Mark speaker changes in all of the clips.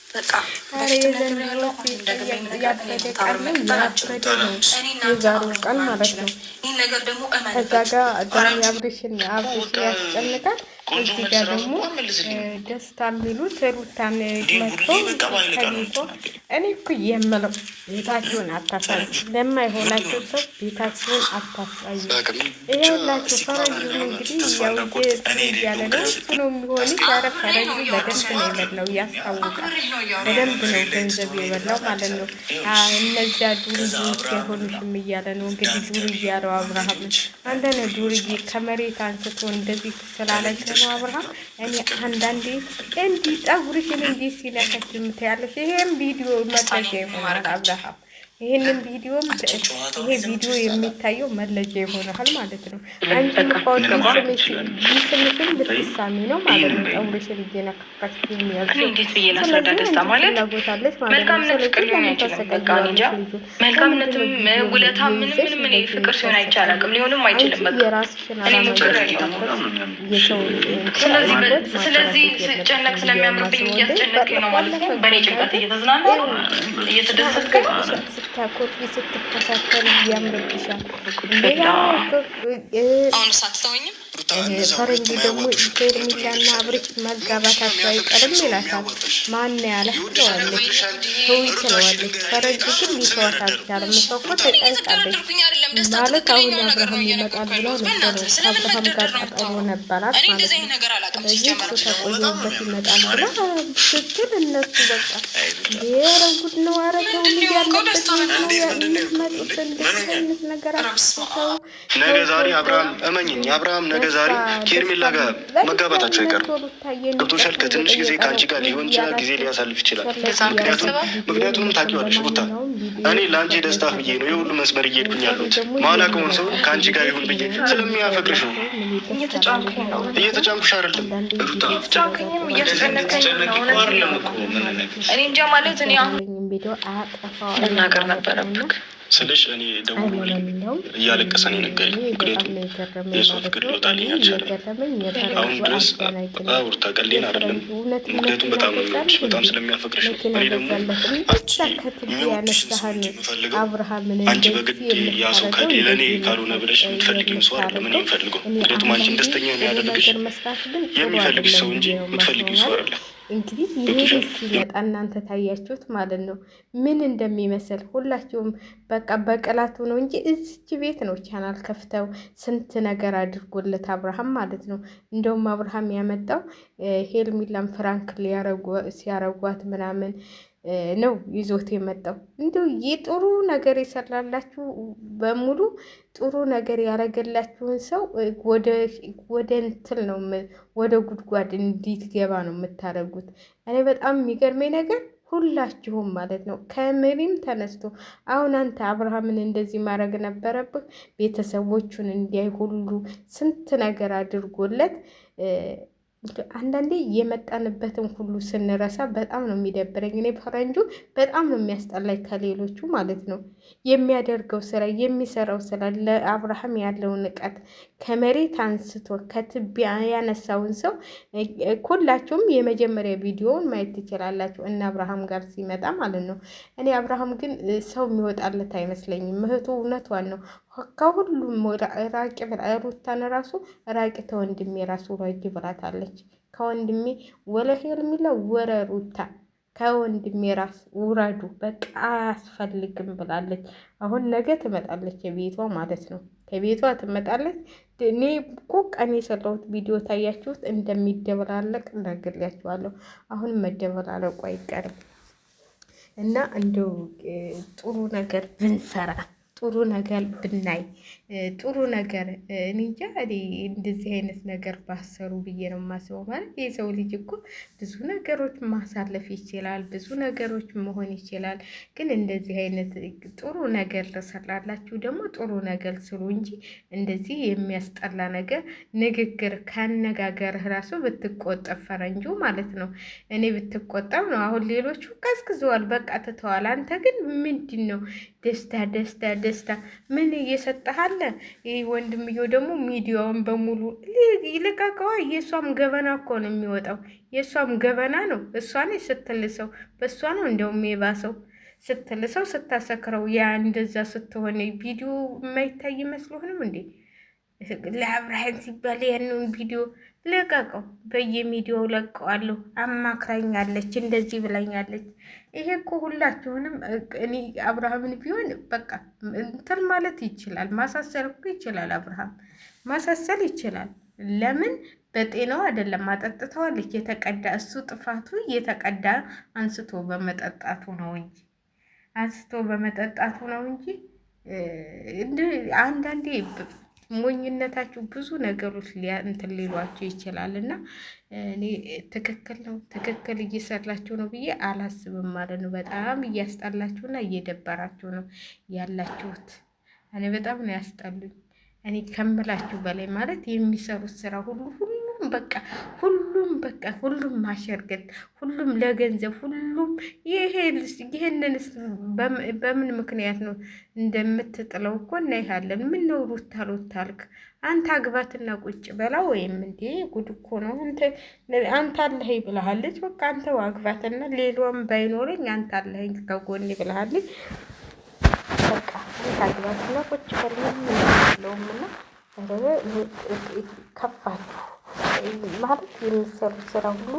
Speaker 1: በቃ የዛሬው ቀን ማለት ነው። እዛ ጋር ዳኒ አብርሽን ያስጨንቃል። እዚህ ጋር ደግሞ ደስታ የሚሉት ሩታን መጥቶ ከቤቶ እኔ እኮ የምለው ቤታችሁን አታሳዩ፣ ለማይሆናቸው ሰው ቤታችሁን አታሳዩ። ይኸውላችሁ ፈረንጁን እንግዲህ ያው እያለ ነው እሱ ነው የሚሆን ያረ ፈረንጁ በደንብ ነው የበላው፣ ያስታውቃል። በደንብ ነው ገንዘብ የበላው ማለት ነው። እነዚያ ዱርዬዎች የሆኑሽም እያለ ነው እንግዲህ ዱርዬ ያለው አብርሃም አንደነ ዱርዬ ከመሬት አንስቶ እንደዚህ ስላለች ነው አብርሃም። እኔ አንዳንዴ እንዲህ ጠጉርሽን እንዲህ ሲነከሽ የምታያለሽ። ይሄም ቪዲዮ መረጃ ይሆናል አብርሃም። ይሄንን ቪዲዮም ይሄ ቪዲዮ የሚታየው መለጃ ይሆናል ማለት ነው። አንቺ ልቆጥ ስምሽን ልትሳሚ ነው ማለት ነው። ጠጉርሽን እየነካካሽ የሚያልሽ
Speaker 2: እንዴት ብዬ ላስረዳ? ደስታ ማለት መልካምነት ፍቅር ሊሆን አይችልም። በቃ እንጃ መልካምነትም ውለታ ምንም እኔ ፍቅር ሲሆን አይቻልም፣ ሊሆንም አይችልም። በቃ እኔ ሙጭር ስለዚህ ጨነቅ ስለሚያምርብኝ እያስጨነቀኝ ነው ማለት ነው። በእኔ ጭንቀት እየተዝናና ነው እየተደሰትኩ
Speaker 1: ስታኮርፊ ስትከሳከል ያምርብሻል።
Speaker 2: አሁን ሳትተወኝም
Speaker 1: ፈረንጅ ደግሞ ሄርሜላና አብርሽ መጋባታቸው አይቀርም ይላታል። ማን ያለህ ትለዋለች፣ ተውይ ትለዋለች። ፈረንጅ ግን ሊተዋት አልቻለም። እሷ እኮ ተጨንቃለች ማለት አሁን አብርሃም ይመጣል ብላ ነበረ። ከአብርሃም ጋር ቀጠሮ ነበራት ማለት ነው። ስለዚህ እሱ ተቆየበት ይመጣል ብላ ስትል እነሱ በቃ ኧረ ጉድ ነው፣ ኧረ ተው ያለበት የምትመጡት እንደዚህ አይነት ነገር አስሰው
Speaker 3: ነገ ዛሬ አብርሃም እመኝኝ አብርሃም ነገ ዛሬ ከሄርሜላ ጋር መጋባታቸው አይቀርም። ገብቶሻል? ከትንሽ ጊዜ ከአንቺ ጋር ሊሆን ይችላል፣ ጊዜ ሊያሳልፍ ይችላል። ምክንያቱም ታውቂዋለሽ ሩታ፣ እኔ ለአንቺ ደስታ ብዬ ነው የሁሉ መስመር እየሄድኩኝ ያሉት። ማላውቀውን ሰው ከአንቺ ጋር ይሁን ብዬ ስለሚያፈቅርሽ ነው። እየተጫንኩሽ አይደለም ሩታ፣
Speaker 2: እኔ እንጃ ማለት እኔ አሁን መናገር ነበረብክ
Speaker 3: ስልሽ እኔ ደውሎልኝ እያለቀሰ ነው የነገረኝ። ምክንያቱም የእሷ ፍቅር ሊወጣልኝ አልቻለም። አሁን ድረስ ሩታ ቀሌን አይደለም። ምክንያቱም በጣም ነው የሚወድሽ፣ በጣም ስለሚያፈቅርሽ ነው። እኔ ደግሞ አንቺ የሚወድሽ ሰው እንጂ የምፈልገው አንቺ በግድ ያ ሰው ለእኔ ካልሆነ ብለሽ የምትፈልጊው ሰው አይደለም እኔ የምፈልገው። ምክንያቱም አንቺን ደስተኛ የሚያደርግሽ የሚፈልግሽ ሰው እንጂ የምትፈልጊው ሰው አይደለም።
Speaker 1: እንግዲህ ይሄ ሲመጣ እናንተ ታያችሁት ማለት ነው ምን እንደሚመስል ሁላችሁም። በቃ በቀላቱ ነው እንጂ እዚች ቤት ነው ቻናል ከፍተው ስንት ነገር አድርጎለት አብርሃም ማለት ነው። እንደውም አብርሃም ያመጣው ሄርሜላን ፍራንክ ሲያረጓት ምናምን ነው ይዞት የመጣው። እንዲሁ የጥሩ ነገር የሰራላችሁ በሙሉ ጥሩ ነገር ያደረገላችሁን ሰው ወደ እንትል ነው ወደ ጉድጓድ እንዲገባ ነው የምታደርጉት። እኔ በጣም የሚገርመኝ ነገር ሁላችሁም ማለት ነው ከምሪም ተነስቶ አሁን አንተ አብርሃምን እንደዚህ ማድረግ ነበረብህ። ቤተሰቦቹን እንዲያይ ሁሉ ስንት ነገር አድርጎለት አንዳንዴ የመጣንበትን ሁሉ ስንረሳ በጣም ነው የሚደብረኝ። እኔ ፈረንጁ በጣም ነው የሚያስጠላኝ ከሌሎቹ ማለት ነው። የሚያደርገው ስራ የሚሰራው ስራ ለአብርሃም ያለውን ንቀት ከመሬት አንስቶ ከትቢያ ያነሳውን ሰው ሁላችሁም የመጀመሪያ ቪዲዮውን ማየት ትችላላችሁ እና አብርሃም ጋር ሲመጣ ማለት ነው። እኔ አብርሃም ግን ሰው የሚወጣለት አይመስለኝም። እህቱ እውነቷን ነው። ከሁሉም ራቂ ሩታን ራሱ ራቂ ተወንድሜ ራሱ ራቂ ብላታለች። ከወንድሜ ወለ ሄርሜላ ወረ ሩታ ከወንድሜ ራስ ውረዱ በቃ አያስፈልግም ብላለች። አሁን ነገ ትመጣለች የቤቷ ማለት ነው። ከቤቷ ትመጣለች። እኔ እኮ ቀን የሰራሁት ቪዲዮ ታያችሁት እንደሚደበላለቅ ነግሬያችኋለሁ። አሁን መደበላለቁ አይቀርም እና እንደው ጥሩ ነገር ብንሰራ ጥሩ ነገር ብናይ ጥሩ ነገር እንጃ እኔ እንደዚህ አይነት ነገር ባሰሩ ብዬ ነው የማስበው። ማለት የሰው ልጅ እኮ ብዙ ነገሮች ማሳለፍ ይችላል፣ ብዙ ነገሮች መሆን ይችላል። ግን እንደዚህ አይነት ጥሩ ነገር ተሰራላችሁ ደግሞ ጥሩ ነገር ስሩ እንጂ እንደዚህ የሚያስጠላ ነገር ንግግር ካነጋገርህ ራሱ ብትቆጠብ ፈረንጁ ማለት ነው። እኔ ብትቆጠብ ነው። አሁን ሌሎቹ ቀዝቅዘዋል፣ በቃ ትተዋል። አንተ ግን ምንድን ነው ደስታ ደስታ ደስታ ምን እየሰጠሃለ? ይህ ወንድምየው ደግሞ ሚዲያውን በሙሉ ይልቀቀዋ። የእሷም ገበና እኮ ነው የሚወጣው፣ የእሷም ገበና ነው። እሷን ስትልሰው በእሷ ነው እንደውም የባሰው። ስትልሰው ስታሰክረው፣ ያ እንደዛ ስትሆነ ቪዲዮ የማይታይ መስሎህ ነው እንዴ? ለአብርሃም ሲባል ያንን ቪዲዮ ለቀቀው። በየሚዲያው ለቀዋለሁ። አማክራኛለች፣ እንደዚህ ብላኛለች። ይሄ እኮ ሁላችሁንም እኔ አብርሃምን ቢሆን በቃ እንትን ማለት ይችላል፣ ማሳሰል እኮ ይችላል። አብርሃም ማሳሰል ይችላል። ለምን በጤናው አይደለም፣ አጠጥተዋለች። የተቀዳ እሱ ጥፋቱ የተቀዳ አንስቶ በመጠጣቱ ነው እንጂ አንዳንዴ ሞኝነታችሁ ብዙ ነገሮች እንትን ሊሏችሁ ይችላል። እና እኔ ትክክል ነው ትክክል እየሰራችሁ ነው ብዬ አላስብም ማለት ነው። በጣም እያስጠላችሁና እየደበራችሁ ነው ያላችሁት። እኔ በጣም ነው ያስጠሉኝ። እኔ ከምላችሁ በላይ ማለት የሚሰሩት ስራ ሁሉም ማሸርገል፣ ሁሉም ለገንዘብ፣ ሁሉም ይሄንን በምን ምክንያት ነው እንደምትጥለው እኮ እናይሃለን። ምን ነው ሩታ አልክ? አንተ አግባትና ቁጭ በላ። ወይም እንዴ ጉድ እኮ ነው። አንተ አለኸኝ ብለሃለች። በቃ አንተ አግባትና ሌላም ባይኖረኝ አንተ አለኸኝ ከጎኔ ብለሃለች። በቃ አንተ አግባትና ቁጭ በላ። ምንለውምና ከፋችሁ ማለት የሚሰሩት ስራ ሁሉ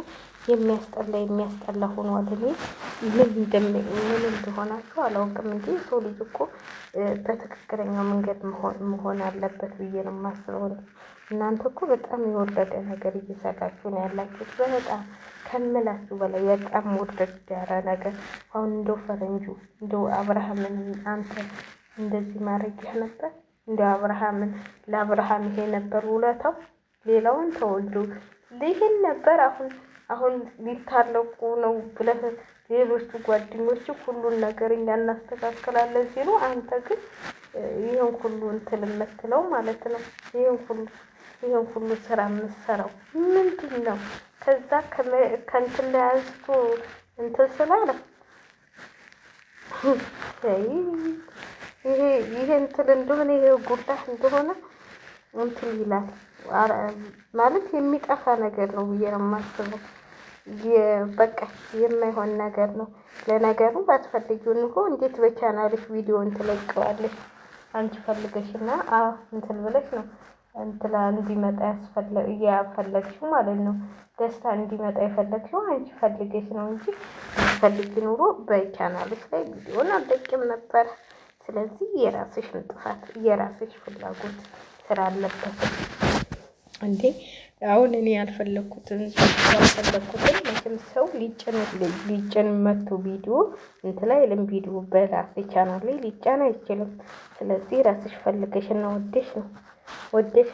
Speaker 1: የሚያስጠላ ሆኗል። እኔ ምን እንደሆናችሁ አላውቅም። እንዴ ሰው ልጅ እኮ በትክክለኛው መንገድ መሆን አለበት ብዬ ነው የማስበው። እናንተ እኮ በጣም የወረደ ነገር እየሰራችሁ ነው ያላችሁት። በጣም ከምላችሁ በላይ በጣም ወረድ ያለ ነገር። አሁን እንደው ፈረንጁ እንደው አብርሃምን አንተ እንደዚህ ማድረግ ነበር። እንደው ለአብርሃም ይሄ ነበር ውለታው። ሌላውን ተወልዶ ይህን ነበር። አሁን ሊታለቁ ነው ብለህ ሌሎቹ ጓደኞች ሁሉን ነገር እኛ እናስተካክላለን ሲሉ፣ አንተ ግን ይህን ሁሉ እንትን የምትለው ማለት ነው። ይህን ሁሉ ስራ የምትሰራው ምንድን ነው? ከዛ ከእንትን ላይ አንስቶ እንትን ስላለ ይሄ እንትን እንደሆነ ይሄ ጉዳይ እንደሆነ እንትን ይላል ማለት የሚጠፋ ነገር ነው ብዬ ነው የማስበው። በቃ የማይሆን ነገር ነው። ለነገሩ ባትፈልጊውን እኮ እንዴት በቻናልሽ ቪዲዮን ትለቀዋለሽ? አንቺ ፈልገሽና እንትን ብለሽ ነው እንትን እንዲመጣ ያፈለግሽው ማለት ነው። ደስታ እንዲመጣ የፈለግሽው አንቺ ፈልገሽ ነው እንጂ ፈልጊ ኑሮ በቻናልሽ ላይ ቪዲዮን አልለቅም ነበር። ስለዚህ የራስሽን ጥፋት የራስሽ ፍላጎት ስራ አለበት እንዴ። አሁን እኔ ያልፈለኩትን መቼም ሰው ሊጭን መቶ ቪዲዮ እንትን ላይ ቪዲዮ በራሴ ቻናል ላይ ሊጫን አይችልም። ስለዚህ ራስሽ ፈልገሽና ወደሽ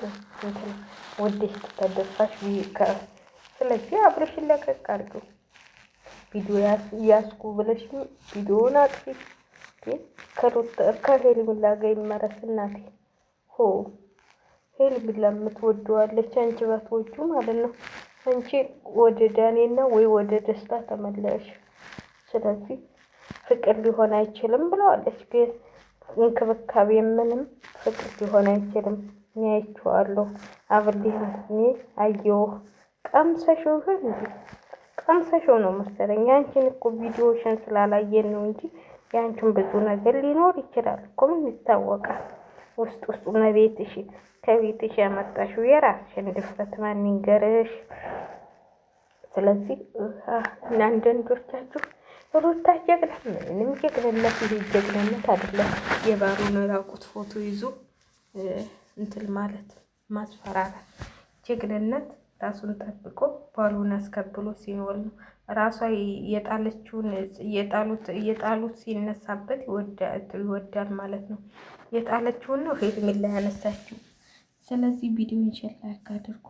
Speaker 1: ነው እንትን ወደሽ ተደፋሽ ስለዚህ አብረሽን ለቀቅ አድርጊው። ቪዲዮ ያስኩ ብለሽ ቪዲዮውን አጥፊ። ከሄርሜላ ጋር ይመረስ እናቴ። ሄርሜላ የምትወደዋለች አንቺ ባትወጁ ማለት ነው። አንቺ ወደ ዳኔና ወይ ወደ ደስታ ተመለሽ። ስለዚህ ፍቅር ሊሆን አይችልም ብለዋለች። ግን እንክብካቤ ምንም ፍቅር ሊሆን አይችልም። እኔ አይቼዋለሁ። እኔ አየሁ። ቀምሰሽው ነው መሰለኝ። ያንቺን እኮ ቪዲዮሽን ስላላየን ነው እንጂ ያንቺን ብዙ ነገር ሊኖር ይችላል እኮ። ምን ይታወቃል? ውስጡ ከቤትሽ ያመጣሽው የራስሽን ድፍረት ማን ይንገርሽ? ስለዚህ አንዳንዶቻችሁ ሩታ ጀግና፣ ምንም ጀግንነት ይሄ ጀግንነት አይደለም። የባሩን ራቁት ፎቶ ይዞ እንትን ማለት ማስፈራራት ጀግንነት ራሱን ጠብቆ ባሉን አስከብሎ ሲኖር ነው። ራሷ የጣሉት ሲነሳበት ይወዳል ማለት ነው። የጣለችውን ነው ሄርሜላ ያነሳችው። ስለዚህ ቪዲዮን ሼር ላይክ አድርጉ።